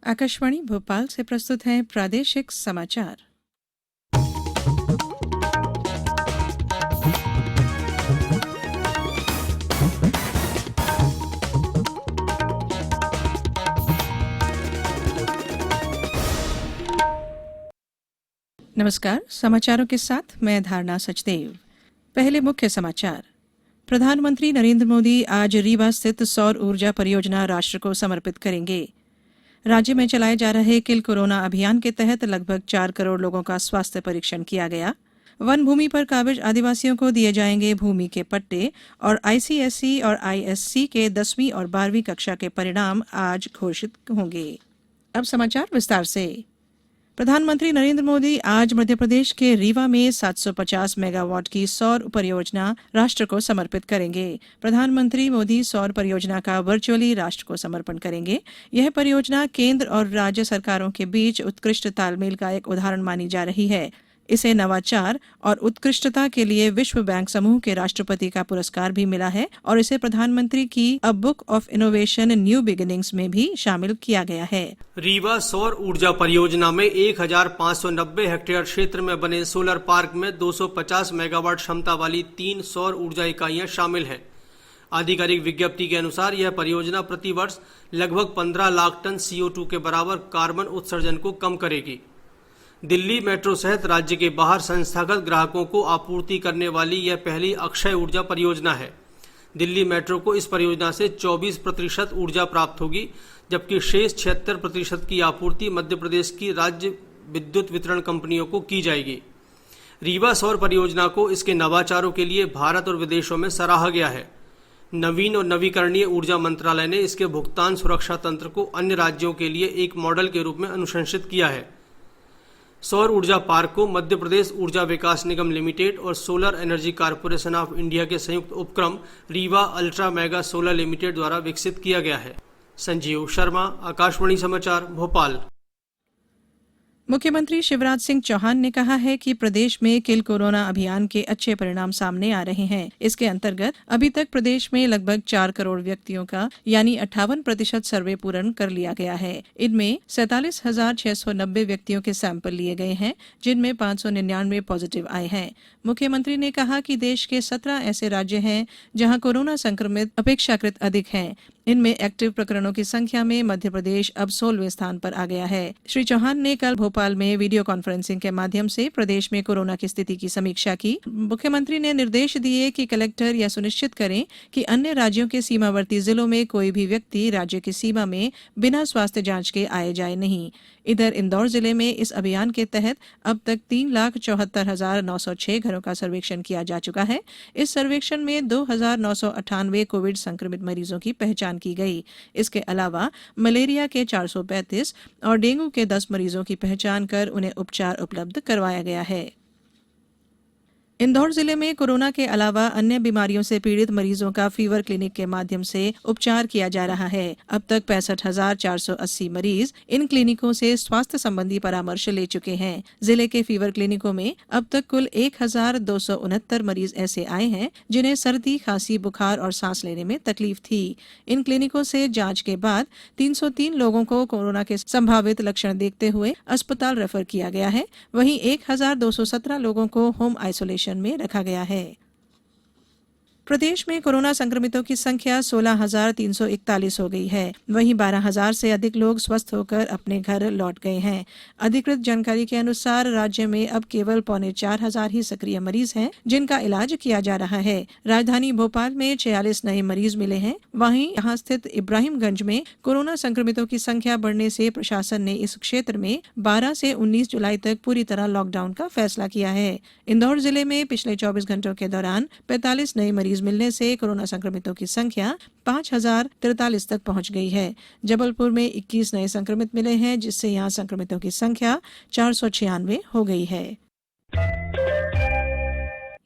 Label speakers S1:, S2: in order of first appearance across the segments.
S1: आकाशवाणी भोपाल से प्रस्तुत हैं प्रादेशिक समाचार। नमस्कार, समाचारों के साथ मैं धारणा सचदेव। पहले मुख्य समाचार। प्रधानमंत्री नरेंद्र मोदी आज रीवा स्थित सौर ऊर्जा परियोजना राष्ट्र को समर्पित करेंगे। राज्य में चलाए जा रहे किल कोरोना अभियान के तहत लगभग 4 करोड़ लोगों का स्वास्थ्य परीक्षण किया गया। वन भूमि पर काबिज आदिवासियों को दिए जाएंगे भूमि के पट्टे और आईसीएसई और आईएससी के 10वीं और 12वीं कक्षा के परिणाम आज घोषित होंगे। अब समाचार विस्तार से। प्रधानमंत्री नरेंद्र मोदी आज मध्य प्रदेश के रीवा में 750 मेगावाट की सौर परियोजना राष्ट्र को समर्पित करेंगे। प्रधानमंत्री मोदी सौर परियोजना का वर्चुअली राष्ट्र को समर्पण करेंगे। यह परियोजना केंद्र और राज्य सरकारों के बीच उत्कृष्ट तालमेल का एक उदाहरण मानी जा रही है। इसे नवाचार और उत्कृष्टता के लिए विश्व बैंक समूह के राष्ट्रपति का पुरस्कार भी मिला है और इसे प्रधानमंत्री की a book of innovation new beginnings में भी शामिल किया गया है।
S2: रीवा सौर ऊर्जा परियोजना में 1590 हेक्टेयर क्षेत्र में बने सोलर पार्क में 250 मेगावाट क्षमता वाली 3 सौर ऊर्जा इकाइयां शामिल हैं। आधिकारिक विज्ञप्ति के अनुसार यह परियोजना प्रतिवर्ष लगभग 15 लाख टन CO2 के बराबर कार्बन उत्सर्जन को कम करेगी। दिल्ली मेट्रो सहित राज्य के बाहर संस्थागत ग्राहकों को आपूर्ति करने वाली यह पहली अक्षय ऊर्जा परियोजना है। दिल्ली मेट्रो को इस परियोजना से 24% ऊर्जा प्राप्त होगी, जबकि शेष 76% की आपूर्ति मध्य प्रदेश की राज्य विद्युत वितरण कंपनियों को की जाएगी। रीवा सौर परियोजना को इसके नवाचारों के लिए भारत और विदेशों में सराहा गया है। नवीन और नवीकरणीय ऊर्जा मंत्रालय ने इसके भुगतान सुरक्षा तंत्र को अन्य राज्यों के लिए एक मॉडल के रूप में अनुशंसित किया है। सौर ऊर्जा पार्क को मध्य प्रदेश ऊर्जा विकास निगम लिमिटेड और solar energy corporation of India के संयुक्त उपक्रम Rewa ultra mega solar limited द्वारा विकसित किया गया है। संजीव शर्मा, आकाशवाणी समाचार, भोपाल।
S1: मुख्यमंत्री शिवराज सिंह चौहान ने कहा है कि प्रदेश में किल कोरोना अभियान के अच्छे परिणाम सामने आ रहे हैं। इसके अंतर्गत अभी तक प्रदेश में लगभग 4 करोड़ व्यक्तियों का यानी 58% सर्वे पूर्ण कर लिया गया है। इनमें 47,690 व्यक्तियों के सैंपल लिए गए हैं, जिनमें 599 पॉजिटिव आए हैं। मुख्यमंत्री ने कहा कि देश के 17 ऐसे राज्य हैं जहां कोरोना संक्रमित अपेक्षाकृत अधिक हैं। इनमें एक्टिव प्रकरणों की संख्या में मध्य प्रदेश अब 16वें स्थान पर आ गया है। श्री चौहान ने कल भोपाल में वीडियो कॉन्फ्रेंसिंग के माध्यम से प्रदेश में कोरोना की स्थिति की समीक्षा की। मुख्यमंत्री ने निर्देश दिए कि कलेक्टर यह सुनिश्चित करें कि अन्य राज्यों के सीमावर्ती जिलों में कोई भी व्यक्ति राज्य की सीमा में बिना स्वास्थ्य जांच के आए जाए नहीं। इधर इंदौर जिले में इस अभियान के तहत अब तक 3,74,906 घरों का सर्वेक्षण किया जा चुका है। इस सर्वेक्षण में 2,998 कोविड संक्रमित मरीजों की पहचान की गई। इसके अलावा मलेरिया के 435 और डेंगू के 10 मरीजों की पहचान कर उन्हें उपचार उपलब्ध करवाया गया है। इंदौर जिले में कोरोना के अलावा अन्य बीमारियों से पीड़ित मरीजों का फीवर क्लिनिक के माध्यम से उपचार किया जा रहा है। अब तक 65,480 मरीज इन क्लिनिकों से स्वास्थ्य संबंधी परामर्श ले चुके हैं। जिले के फीवर क्लिनिकों में अब तक कुल 1,269 मरीज ऐसे आए हैं जिन्हें सर्दी, खांसी, बुखार और सांस लेने में तकलीफ थी। इन क्लिनिकों से जांच के बाद 303 लोगों को कोरोना के संभावित लक्षण देखते हुए अस्पताल रेफर किया गया है। वहीं 1,217 लोगों को होम आइसोलेशन में रखा गया है। प्रदेश में कोरोना संक्रमितों की संख्या 16,341 हो गई है। वहीं 12,000 से अधिक लोग स्वस्थ होकर अपने घर लौट गए हैं। अधिकृत जानकारी के अनुसार राज्य में अब केवल 4,500 ही सक्रिय मरीज हैं, जिनका इलाज किया जा रहा है। राजधानी भोपाल में 46 नए मरीज मिले हैं। वहीं यहां स्थित इब्राहिमगंज में कोरोना संक्रमितों की संख्या बढ़ने से प्रशासन ने इस क्षेत्र में 12 से 19 जुलाई तक पूरी तरह लॉकडाउन का फैसला किया है। इंदौर जिले में पिछले 24 घंटों के दौरान 45 नए मरीज मिलने से कोरोना संक्रमितों की संख्या 5,043 तक पहुंच गई है। जबलपुर में 21 नए संक्रमित मिले हैं, जिससे यहां संक्रमितों की संख्या 496 हो गई है।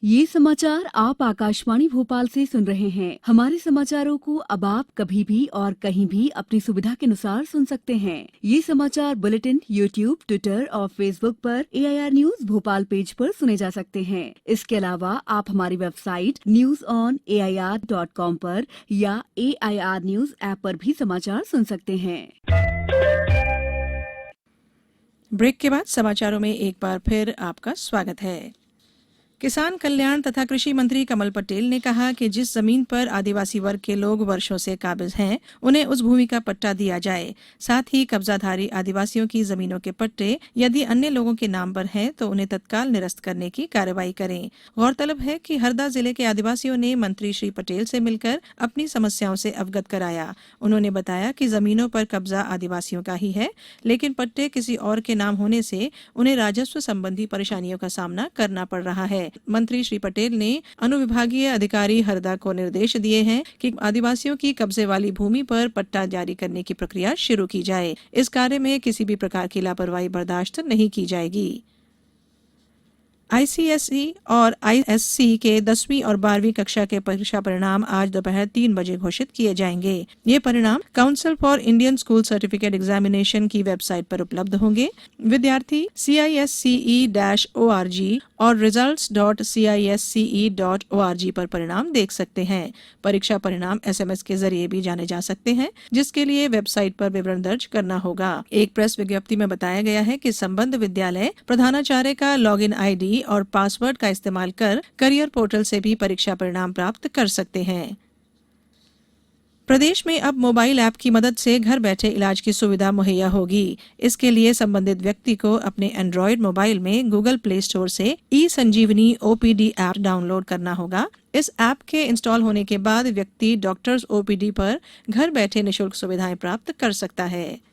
S3: ये समाचार आप आकाशवाणी भोपाल से सुन रहे हैं। हमारे समाचारों को अब आप कभी भी और कहीं भी अपनी सुविधा के अनुसार सुन सकते हैं। ये समाचार बुलेटिन यूट्यूब, ट्विटर और फेसबुक पर AIR न्यूज भोपाल पेज पर सुने जा सकते हैं। इसके अलावा आप हमारी वेबसाइट newsonair.com पर या AIR न्यूज ऐप पर भी समाचार सुन सकते हैं।
S1: ब्रेक के बाद समाचारों में एक बार फिर आपका स्वागत है। किसान कल्याण तथा कृषि मंत्री कमल पटेल ने कहा कि जिस जमीन पर आदिवासी वर्ग के लोग वर्षों से काबिज हैं, उन्हें उस भूमि का पट्टा दिया जाए। साथ ही कब्जाधारी आदिवासियों की जमीनों के पट्टे यदि अन्य लोगों के नाम पर हैं तो उन्हें तत्काल निरस्त करने की कार्रवाई करें। गौरतलब है कि हरदा जिले के आदिवासियों ने मंत्री श्री पटेल से मिलकर अपनी समस्याओं से अवगत कराया। उन्होंने बताया कि जमीनों पर कब्जा आदिवासियों का ही है, लेकिन पट्टे किसी और के नाम होने से उन्हें राजस्व संबंधी परेशानियों का सामना करना पड़ रहा है। मंत्री श्री पटेल ने अनुविभागीय अधिकारी हरदा को निर्देश दिए हैं कि आदिवासियों की कब्जे वाली भूमि पर पट्टा जारी करने की प्रक्रिया शुरू की जाए। इस कार्य में किसी भी प्रकार की लापरवाही बर्दाश्त नहीं की जाएगी। आईसीएसई और आईएससी के 10वीं और 12वीं कक्षा के परीक्षा परिणाम आज दोपहर 3 बजे घोषित किए जाएंगे। ये परिणाम council for Indian school certificate examination की वेबसाइट पर उपलब्ध होंगे। विद्यार्थी CISCE-ORG और results.cisce.org पर परिणाम देख सकते हैं। परीक्षा परिणाम SMS के जरिए भी जाने जा सकते हैं, जिसके लिए वेबसाइट पर विवरण दर्ज करना होगा। एक प्रेस विज्ञप्ति में बताया गया है कि संबद्ध विद्यालय प्रधानाचार्य का लॉगिन ID और पासवर्ड का इस्तेमाल कर करियर पोर्टल से भी परीक्षा परिणाम प्राप्त कर सकते हैं। प्रदेश में अब मोबाइल ऐप की मदद से घर बैठे इलाज की सुविधा मुहैया होगी। इसके लिए संबंधित व्यक्ति को अपने एंड्रॉयड मोबाइल में गूगल प्ले स्टोर से ई-संजीवनी OPD ऐप डाउनलोड करना होगा। इस ऐप के इंस्टॉल होने के बाद व्यक्ति डॉक्टर्स OPD पर घर बैठे निःशुल्क सुविधाएं प्राप्त कर सकता है।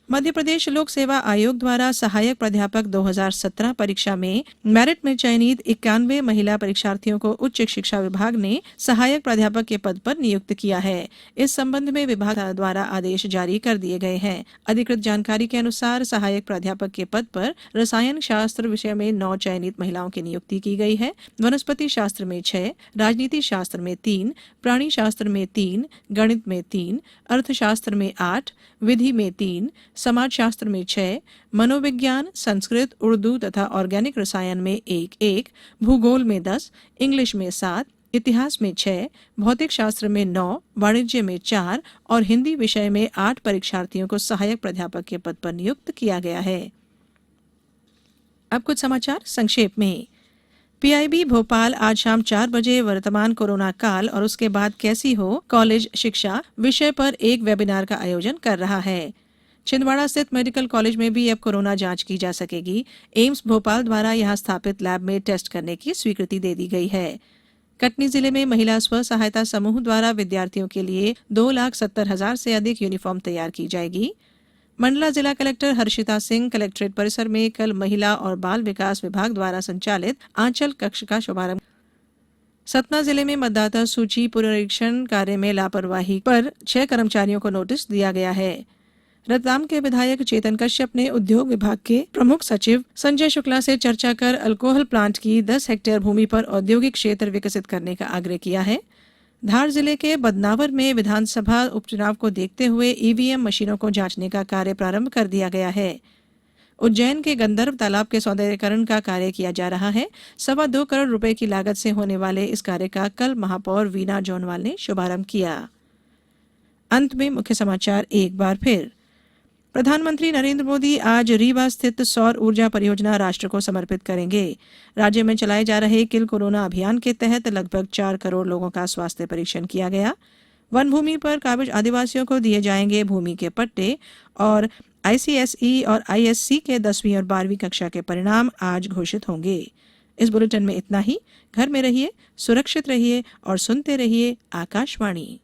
S1: मध्य प्रदेश लोक सेवा आयोग द्वारा सहायक प्राध्यापक 2017 परीक्षा में मेरिट में चयनित 91 महिला परीक्षार्थियों को उच्च शिक्षा विभाग ने सहायक प्राध्यापक के पद पर नियुक्त किया है। इस संबंध में विभाग द्वारा आदेश जारी कर दिए गए हैं। अधिकृत जानकारी के अनुसार सहायक प्राध्यापक के पद पर रसायन शास्त्र विषय में 9 चयनित महिलाओं की नियुक्ति की गई है। वनस्पति शास्त्र में 6, राजनीति शास्त्र में 3, प्राणी शास्त्र में 3, गणित में 3, अर्थशास्त्र में 8, विधि में 3, समाज शास्त्र में 6, मनोविज्ञान, संस्कृत, उर्दू तथा ऑर्गेनिक रसायन में 1, भूगोल में 10, इंग्लिश में 7, इतिहास में 6, भौतिक शास्त्र में 9, वाणिज्य में 4 और हिंदी विषय में 8 परीक्षार्थियों को सहायक प्राध्यापक के पद पर नियुक्त किया गया है। अब कुछ समाचार संक्षेप में। PIB भोपाल आज शाम 4 बजे वर्तमान कोरोना काल और उसके बाद कैसी हो कॉलेज शिक्षा विषय पर एक वेबिनार का आयोजन कर रहा है। छिंदवाड़ा स्थित मेडिकल कॉलेज में भी अब कोरोना जांच की जा सकेगी। एम्स भोपाल द्वारा यहां स्थापित लैब में टेस्ट करने की स्वीकृति दे दी गई है। कटनी जिले में महिला स्व सहायता समूह द्वारा विद्यार्थियों के लिए 2,70,000 से अधिक यूनिफॉर्म तैयार की जाएगी। मंडला जिला कलेक्टर हर्षिता सिंह कलेक्ट्रेट परिसर में कल महिला और बाल विकास विभाग द्वारा संचालित आंचल कक्ष का शुभारंभ। सतना जिले में मतदाता सूची पुनरीक्षण कार्य में लापरवाही पर 6 कर्मचारियों को नोटिस दिया गया है। रतलाम के विधायक चेतन कश्यप ने उद्योग विभाग के प्रमुख सचिव संजय शुक्ला से चर्चा कर अल्कोहल प्लांट की 10 हेक्टेयर भूमि पर औद्योगिक क्षेत्र विकसित करने का आग्रह किया है। धार जिले के बदनावर में विधानसभा उपचुनाव को देखते हुए EVM मशीनों को जांचने का कार्य प्रारंभ कर दिया गया है। उज्जैन के गंधर्व तालाब के सौंदर्यीकरण का कार्य किया जा रहा है। 2.25 करोड़ रुपए की लागत से होने वाले इस कार्य का कल महापौर वीना जोनवाल ने शुभारंभ किया। अंत में मुख्य समाचार एक बार फिर। प्रधानमंत्री नरेंद्र मोदी आज रीवा स्थित सौर ऊर्जा परियोजना राष्ट्र को समर्पित करेंगे। राज्य में चलाए जा रहे किल कोरोना अभियान के तहत लगभग 4 करोड़ लोगों का स्वास्थ्य परीक्षण किया गया। वन भूमि पर काबिज आदिवासियों को दिए जाएंगे भूमि के पट्टे और ICSE और ISC के 10वीं और 12वीं कक्षा के परिणाम आज घोषित होंगे। इस बुलेटिन में इतना ही। घर में रहिए, सुरक्षित रहिए और सुनते रहिए आकाशवाणी।